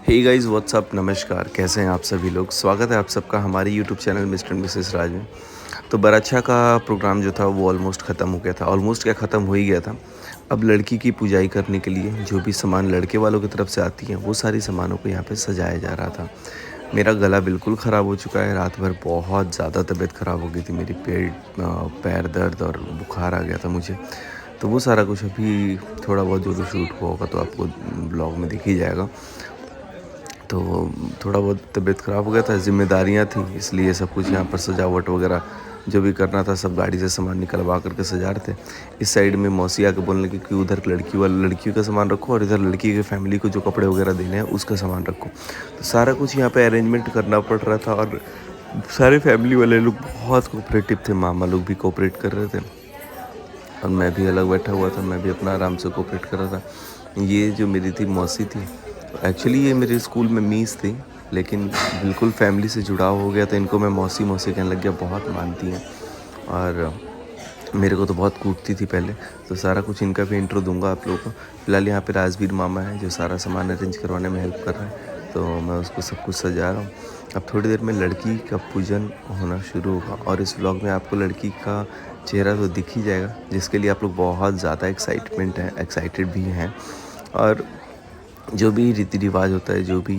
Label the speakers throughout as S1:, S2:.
S1: Hey guys what's up, नमस्कार। कैसे हैं आप सभी लोग। स्वागत है आप सबका हमारे YouTube channel mister and misses Raj में। तो बराच्छा का प्रोग्राम जो था वो ऑलमोस्ट ख़त्म हो गया था। ऑलमोस्ट क्या, ख़त्म हो ही गया था। अब लड़की की पुजाई करने के लिए जो भी सामान लड़के वालों की तरफ से आती हैं वो सारी सामानों को यहाँ पे सजाया जा रहा था। मेरा गला बिल्कुल ख़राब हो चुका है। रात भर बहुत ज़्यादा तबीयत ख़राब हो गई थी मेरी। पैर दर्द और बुखार आ गया था मुझे। तो वो सारा कुछ अभी थोड़ा बहुत जो भी शूट हुआ होगा तो आपको ब्लॉग में दिख ही जाएगा। तो थोड़ा बहुत तबीयत ख़राब हो गया था, ज़िम्मेदारियाँ थी, इसलिए सब कुछ यहाँ पर सजावट वगैरह जो भी करना था सब गाड़ी से सामान निकलवा करके सजा रहे थे। इस साइड में मौसी आके बोलने लगी कि उधर लड़कियों का सामान रखो और इधर लड़की के फैमिली को जो कपड़े वगैरह देने हैं उसका सामान रखो। तो सारा कुछ यहाँ पे अरेंजमेंट करना पड़ रहा था और सारे फैमिली वाले लोग बहुत कोऑपरेटिव थे। मामा लोग भी कोऑपरेट कर रहे थे और मैं भी अलग बैठा हुआ था, मैं भी अपना आराम से कोऑपरेट कर रहा था। ये जो मेरी थी मौसी थी, एक्चुअली ये मेरे स्कूल में मीस थी, लेकिन बिल्कुल फैमिली से जुड़ाव हो गया तो इनको मैं मौसी मौसी कहने लग गया। बहुत मानती हैं और मेरे को तो बहुत कूटती थी पहले। तो सारा कुछ इनका भी इंट्रो दूंगा आप लोगों को। फिलहाल यहाँ पे राजवीर मामा है जो सारा सामान अरेंज करवाने में हेल्प कर रहा है, तो मैं उसको सब कुछ सजा रहा हूँ। अब थोड़ी देर में लड़की का पूजन होना शुरू होगा और इस व्लॉग में आपको लड़की का चेहरा तो दिख ही जाएगा, जिसके लिए आप लोग बहुत ज़्यादा एक्साइटेड भी हैं। और जो भी रीति रिवाज होता है, जो भी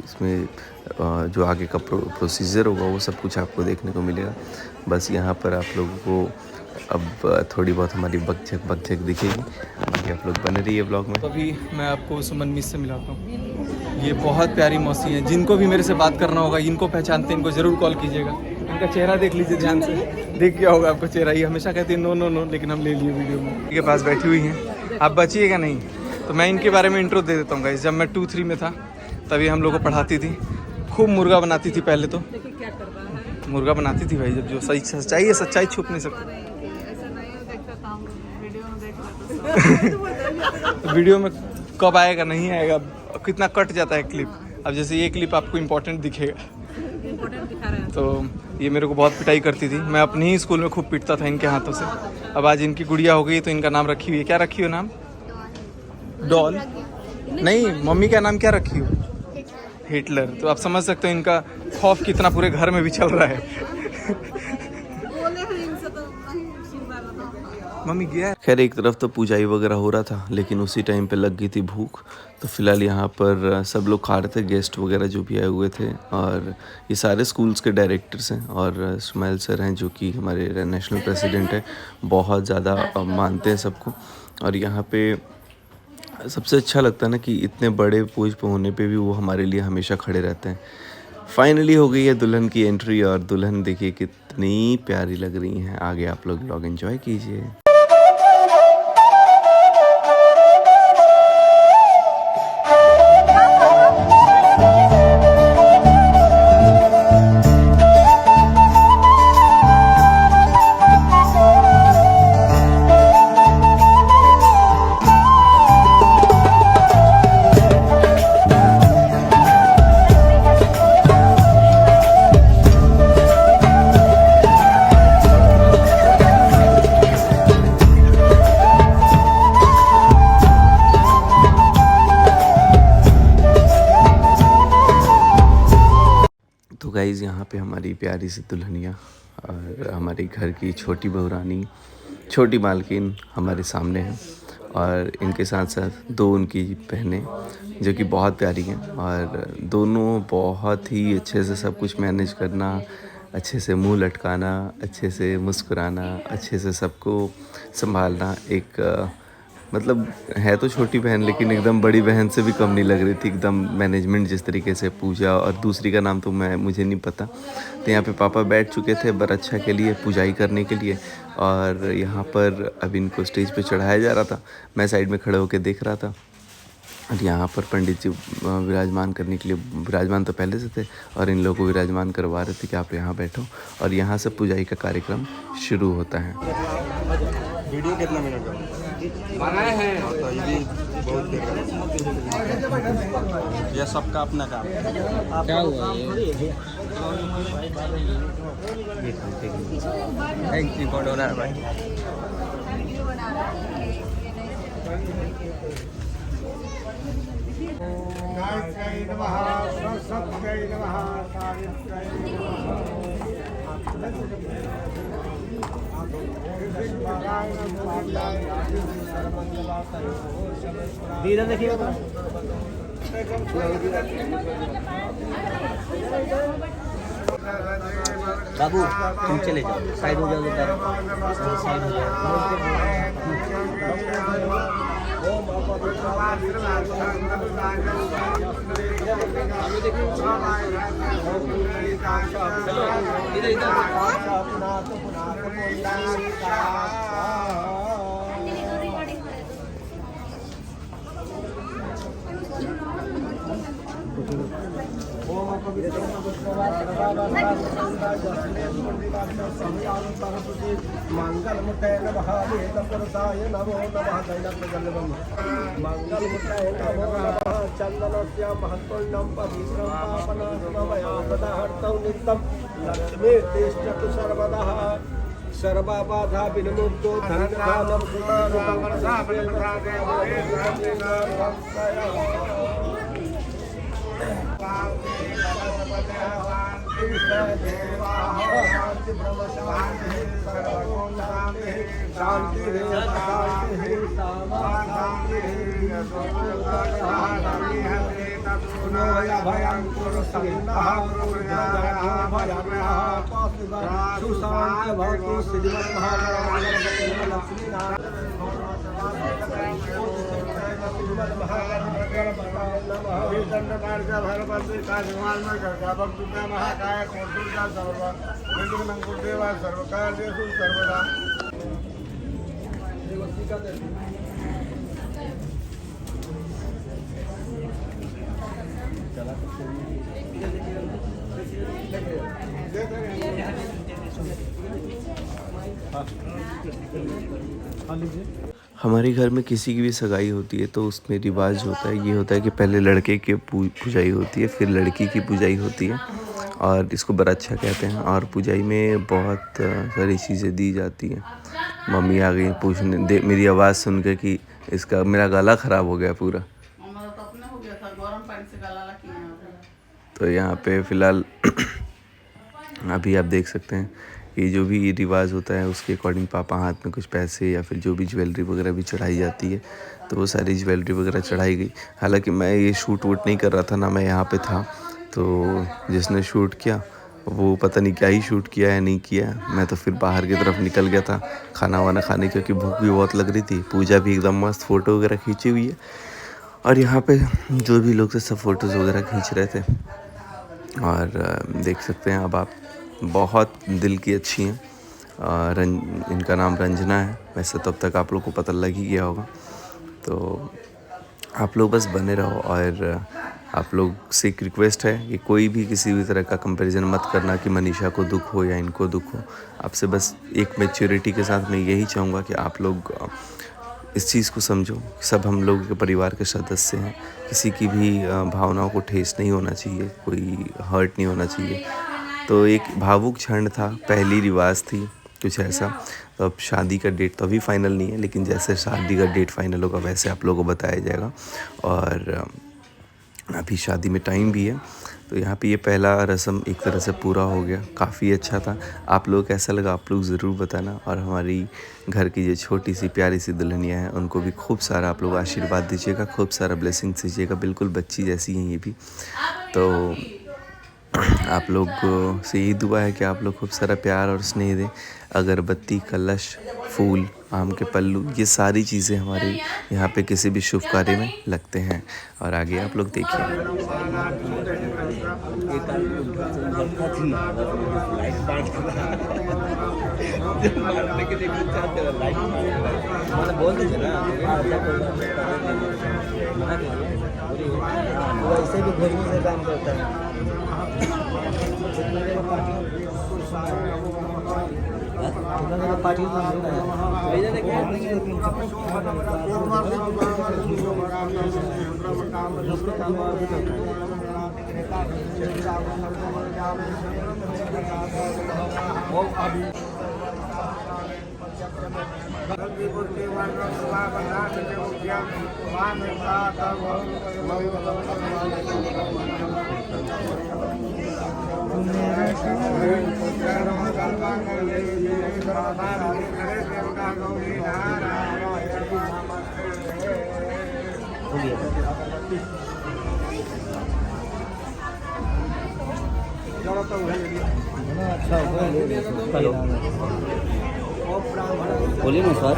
S1: इसमें जो आगे का प्रोसीजर होगा वो सब कुछ आपको देखने को मिलेगा। बस यहाँ पर आप लोगों को अब थोड़ी बहुत हमारी बकझक दिखेगी। बाकी आप लोग बने रहिए व्लॉग में।
S2: तो अभी मैं आपको सुमन मिस से मिलाता हूँ। ये बहुत प्यारी मौसी हैं। जिनको भी मेरे से बात करना होगा, इनको पहचानते हैं, इनको ज़रूर कॉल कीजिएगा। इनका चेहरा देख लीजिए ध्यान से, देख गया होगा आपको चेहरा। ये हमेशा कहती है नो नो नो, लेकिन हम ले लिए वीडियो में। इनके पास बैठी हुई हैं, आप बचिएगा नहीं। तो मैं इनके बारे में इंट्रो दे देता हूँ गाइस। जब मैं 2-3 में था तभी हम लोग को पढ़ाती थी। खूब मुर्गा बनाती थी पहले तो। मुर्गा बनाती थी भाई, जब जो सही सच्चाई है, सच्चाई छुप नहीं सकती। वीडियो में कब आएगा नहीं आएगा, कितना कट जाता है क्लिप। अब जैसे ये क्लिप आपको इम्पोर्टेंट दिखेगा। तो ये मेरे को बहुत पिटाई करती थी। मैं अपने ही स्कूल में खूब पिटता था इनके हाथों से। अब आज इनकी गुड़िया हो गई तो इनका नाम रखी हुई है। क्या रखी हो नाम? डॉल नहीं, मम्मी का नाम क्या रखी हो? हिटलर। तो आप समझ सकते हो इनका खौफ कितना पूरे घर में भी चल रहा है। मम्मी गया।
S1: खैर एक तरफ तो पूजाई वगैरह हो रहा था, लेकिन उसी टाइम पे लग गई थी भूख। तो फिलहाल यहाँ पर सब लोग खा रहे थे, गेस्ट वगैरह जो भी आए हुए थे। और ये सारे स्कूल्स के डायरेक्टर्स हैं और स्माइल सर हैं जो कि हमारे नेशनल प्रेसिडेंट हैं। बहुत ज़्यादा मानते हैं सबको। और यहाँ पे सबसे अच्छा लगता है ना कि इतने बड़े पोज पे होने पे भी वो हमारे लिए हमेशा खड़े रहते हैं। फाइनली हो गई है दुल्हन की एंट्री और दुल्हन देखिए कितनी प्यारी लग रही हैं। आगे आप लोग व्लॉग एंजॉय कीजिए। तो गाइज़ यहाँ पे हमारी प्यारी सी दुल्हनिया और हमारी घर की छोटी बहुरानी, छोटी मालकिन हमारे सामने हैं। और इनके साथ साथ दो उनकी बहनें जो कि बहुत प्यारी हैं। और दोनों बहुत ही अच्छे से सब कुछ मैनेज करना, अच्छे से मुंह लटकाना, अच्छे से मुस्कुराना, अच्छे से सबको संभालना। एक मतलब है तो छोटी बहन, लेकिन एकदम बड़ी बहन से भी कम नहीं लग रही थी। एकदम मैनेजमेंट जिस तरीके से। पूजा और दूसरी का नाम तो मुझे नहीं पता। तो यहाँ पे पापा बैठ चुके थे बराच्छा के लिए, पूजाई करने के लिए। और यहाँ पर अब इनको स्टेज पे चढ़ाया जा रहा था। मैं साइड में खड़े होकर देख रहा था। और यहाँ पर पंडित जी विराजमान करने के लिए, विराजमान तो पहले से थे और इन लोगों को विराजमान करवा रहे थे कि आप यहाँ बैठो। और यहाँ से पूजाई का कार्यक्रम शुरू होता है।
S3: वीडियो कितना मिनट का बनाए हैं? तो ये भी बहुत देर का, यह सबका अपना काम। क्या हुआ ये? एक रिकॉर्ड हो रहा है भाई।
S4: गायत्र्यै नमः सरस्वत्यै नमः सावित्र्यै
S5: धीरे देखिए बाबू तुम चले जाओ साइड हो जाओ साइड हो
S4: मंगलमुखै नमः वेदपुरुषाय नमो नमः दैलप्यजल्लभम् मंगलमुखै नमो नमः चन्दनस्य महत्पुण्यं पवित्रं पापनाशमया पदार्थं नित्यं लक्ष्मी तिष्ठतु सर्वदा सर्वबाधा विनिमुक्तो धन्यधानं सर्वकार्येषु सर्वदा
S1: हमारे घर में किसी की भी सगाई होती है तो उसमें रिवाज होता है, ये होता है कि पहले लड़के की पूजाई होती है, फिर लड़की की पूजाई होती है और इसको बराच्छा कहते हैं। और पूजाई में बहुत सारी चीज़ें दी जाती हैं। मम्मी आ गई पूछने मेरी आवाज़ सुन के कि इसका मेरा गला ख़राब हो गया पूरा। तो यहाँ पे फ़िलहाल अभी आप देख सकते हैं ये जो भी रिवाज होता है उसके अकॉर्डिंग पापा हाथ में कुछ पैसे या फिर जो भी ज्वेलरी वगैरह भी चढ़ाई जाती है तो वो सारी ज्वेलरी वगैरह चढ़ाई गई। हालांकि मैं ये शूट वूट नहीं कर रहा था ना, मैं यहाँ पे था, तो जिसने शूट किया वो पता नहीं क्या ही शूट किया या नहीं किया। मैं तो फिर बाहर की तरफ निकल गया था खाना वाना खाने, क्योंकि भूख भी बहुत लग रही थी। पूजा भी एकदम मस्त, फ़ोटो वगैरह खींची हुई है और यहाँ पे जो भी लोग थे सब फ़ोटोज़ वगैरह खींच रहे थे। और देख सकते हैं अब आप, बहुत दिल की अच्छी हैं। इनका नाम रंजना है, वैसे तो अब तक आप लोग को पता लग ही गया होगा। तो आप लोग बस बने रहो और आप लोग से एक रिक्वेस्ट है कि कोई भी किसी भी तरह का कंपैरिजन मत करना कि मनीषा को दुख हो या इनको दुख हो। आपसे बस एक मैच्योरिटी के साथ मैं यही चाहूँगा कि आप लोग इस चीज़ को समझो, सब हम लोग के परिवार के सदस्य हैं, किसी की भी भावनाओं को ठेस नहीं होना चाहिए, कोई हर्ट नहीं होना चाहिए। तो एक भावुक क्षण था, पहली रिवाज थी कुछ ऐसा। तो अब शादी का डेट तो अभी फाइनल नहीं है, लेकिन जैसे शादी का डेट फाइनल होगा वैसे आप लोगों को बताया जाएगा। और अभी शादी में टाइम भी है। तो यहाँ पे ये पहला रस्म एक तरह से पूरा हो गया, काफ़ी अच्छा था। आप लोग कैसा लगा आप लोग ज़रूर बताना। और हमारी घर की जो छोटी सी प्यारी सी दुल्हनिया है उनको भी खूब सारा आप लोग आशीर्वाद दीजिएगा, खूब सारा ब्लेसिंग्स दीजिएगा। बिल्कुल बच्ची जैसी हैं ये भी। तो आप लोग से यही दुआ है कि आप लोग खूब सारा प्यार और स्नेह दें। अगरबत्ती, कलश, फूल, आम के पल्लू, ये सारी चीज़ें हमारे यहाँ पे किसी भी शुभ कार्य में लगते हैं। और आगे आप लोग देखिए।
S5: बोल दीजिए ना, वैसे भी घुरने से काम करता है। पार्टी बोलिए ना सर।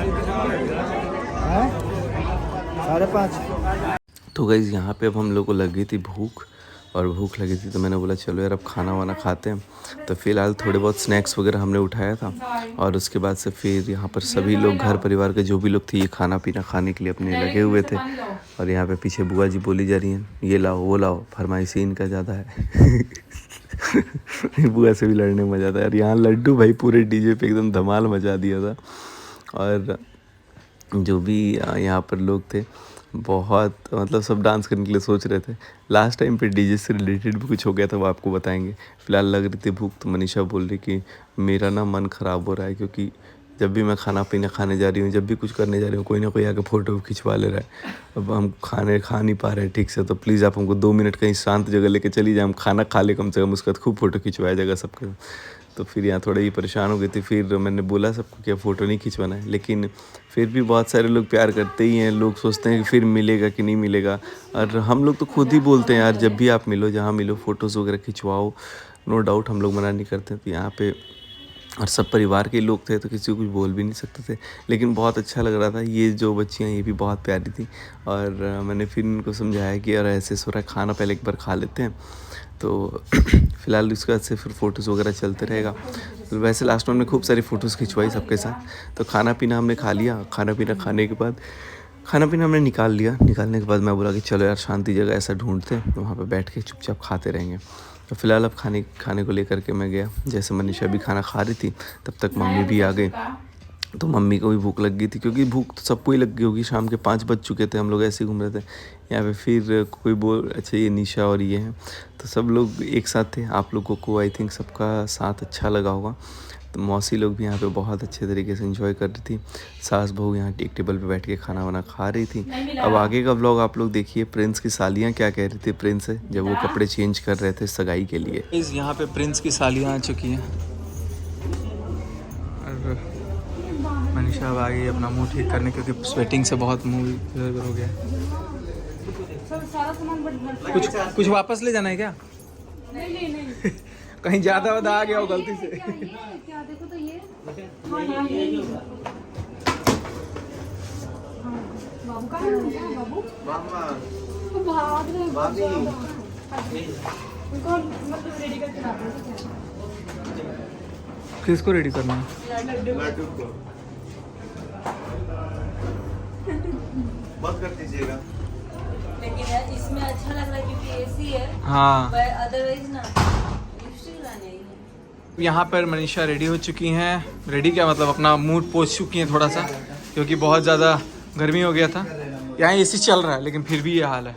S4: 5:30।
S1: तो गाइज़ यहाँ पे अब हम लोग को लगी थी भूख, और भूख लगी थी तो मैंने बोला चलो यार अब खाना वाना खाते हैं। तो फ़िलहाल थोड़े बहुत स्नैक्स वगैरह हमने उठाया था, और उसके बाद से फिर यहाँ पर सभी लोग घर परिवार के जो भी लोग थे ये खाना पीना खाने के लिए अपने लगे हुए थे। और यहाँ पे पीछे बुआ जी बोली जा रही हैं ये लाओ वो लाओ, फरमाइशी इनका ज़्यादा है। बुआ से भी लड़ने में मज़ा आता है। और यहाँ लड्डू भाई पूरे डीजे पे एकदम धमाल मचा दिया था। और जो भी यहाँ पर लोग थे बहुत मतलब सब डांस करने के लिए सोच रहे थे। लास्ट टाइम पे डीजे से रिलेटेड भी कुछ हो गया था, वो आपको बताएंगे। फ़िलहाल लग रही थी भूख, तो मनीषा बोल रही कि मेरा ना मन ख़राब हो रहा है, क्योंकि जब भी मैं खाना पीना खाने जा रही हूँ, जब भी कुछ करने जा रही हूँ, कोई ना कोई आके फ़ोटो खिंचवा ले रहा है। अब हम खाने खा नहीं पा रहे हैं ठीक से, तो प्लीज़ आप हमको 2 मिनट कहीं शांत जगह लेके चली जाए, हम खाना खा ले कम से कम, उसके बाद खूब फ़ोटो खिंचवाया जाएगा सबके। तो फिर यहाँ थोड़ा ही परेशान हो गई थी। फिर मैंने बोला सबको कि फ़ोटो नहीं खिंचवाना है, लेकिन फिर भी बहुत सारे लोग प्यार करते ही हैं। लोग सोचते हैं कि फिर मिलेगा कि नहीं मिलेगा, और हम लोग तो खुद ही बोलते हैं यार जब भी आप मिलो, जहाँ मिलो फ़ोटोज़ वगैरह खिंचवाओ, नो डाउट हम लोग मना नहीं करते। तो यहाँ पे और सब परिवार के लोग थे तो किसी को कुछ बोल भी नहीं सकते थे, लेकिन बहुत अच्छा लग रहा था। ये जो बच्चियाँ ये भी बहुत प्यारी थी, और मैंने फिर इनको समझाया कि यार ऐसे हो रहा है, खाना पहले एक बार खा लेते हैं। तो फ़िलहाल उसके बाद से फिर फ़ोटोज़ वगैरह चलते रहेगा। तो वैसे लास्ट में हमने खूब सारी फ़ोटोज़ खिंचवाई सबके साथ। तो खाना पीना हमने खा लिया। खाना पीना खाने के बाद खाना पीना हमने निकाल लिया। निकालने के बाद मैं बोला कि चलो यार शांति जगह ऐसा ढूंढते हैं, तो वहाँ पे बैठ के चुपचाप खाते रहेंगे। तो फ़िलहाल अब खाने को लेकर के मैं गया। जैसे मनीषा भी खाना खा रही थी तब तक मम्मी भी आ गई। तो मम्मी को भी भूख लग गई थी, क्योंकि भूख तो सबको ही लग गई होगी। शाम के 5 बज चुके थे, हम लोग ऐसे ही घूम रहे थे। यहाँ पे फिर कोई बोल अच्छा ये निशा और ये हैं, तो सब लोग एक साथ थे। आप लोगों को आई थिंक सबका साथ अच्छा लगा होगा। तो मौसी लोग भी यहाँ पे बहुत अच्छे तरीके से एंजॉय कर रही थी। सास बहू यहाँ एक टेबल पे बैठ के खाना वाना खा रही थी। अब आगे का व्लॉग आप लोग देखिए। प्रिंस की सालियाँ क्या कह रही थी प्रिंस से जब वो कपड़े चेंज कर रहे थे सगाई के लिए।
S2: यहाँ पे प्रिंस की सालियाँ आ चुकी हैं, और मनीषा अब आ गई अपना मुंह ठीक करने, क्योंकि स्वेटिंग से बहुत मुंह इधर हो गया। कुछ वापस ले जाना है क्या? नहीं। कहीं ज़्यादा आ गया हो गलती से।
S6: क्या देखो तो ये बाबू का है बाबू तो भाग रहे उनको मतलब रेडी करके लाते हैं।
S2: किसको रेडी करना है?
S3: लड्डू को बंद कर दीजिएगा।
S7: लेकिन यार इसमें अच्छा लग रहा है क्योंकि एसी है।
S2: हाँ,
S7: अदरवाइज ना लिपस्टिक लाने आई है।
S2: यहाँ पर मनीषा रेडी हो चुकी हैं। रेडी क्या मतलब अपना मूड पोछ चुकी हैं थोड़ा सा, क्योंकि बहुत ज़्यादा गर्मी हो गया था। यहाँ एसी चल रहा है लेकिन फिर भी ये हाल है।